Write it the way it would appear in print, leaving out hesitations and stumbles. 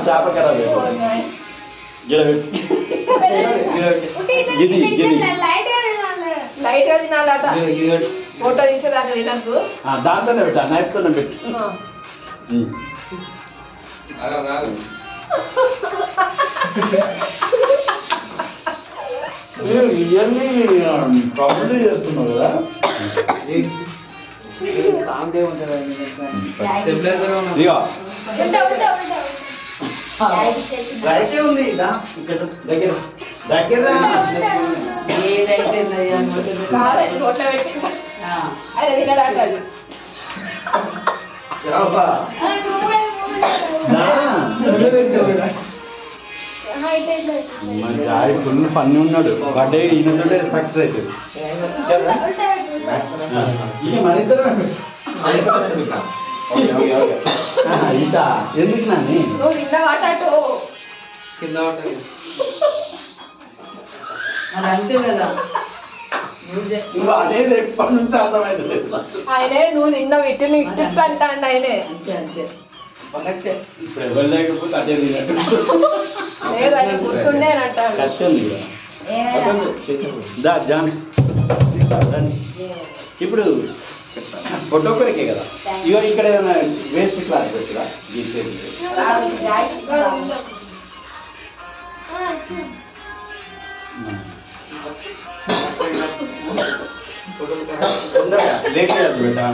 చేప ఖరాబ్ లైట్ గా తినాలట. ఫోటో తీసేదాకా తినద్దు. దాంతోనే పెట్టా నైఫ్తోనే పెట్టు. ఇవన్నీ ప్రాబ్లమ్ చేస్తున్నావు కదా. రైతే ఉంది ఇక్కడ దగ్గర దగ్గర ఏదైతే నోట్లో పెట్టి అది తినడానికి డాడీ ఫుల్ పని ఉన్నాడు. బర్త్డే ఈయనతోటే సక్సెస్ అవుతుంది. ఇట ఎందుకు నాని కింద అంతే కదా. అనేది ఎప్పటి నుంచి అర్థమైంది. ఆయనే నువ్వు నిన్న వీటిని ఇట్టి అంటాడు. ఆయనే అంతే అంతే ఇప్పుడు ఎవరు లేకపోతే అదే లేదు ఆయన గుర్తుండే అంటాడు. ఇప్పుడు ఫోటో కొరికే కదా. ఇక ఇక్కడ ఏదైనా వేస్ట్ క్లాస్ పెట్టిరా గీసేది లేట్ బేటా.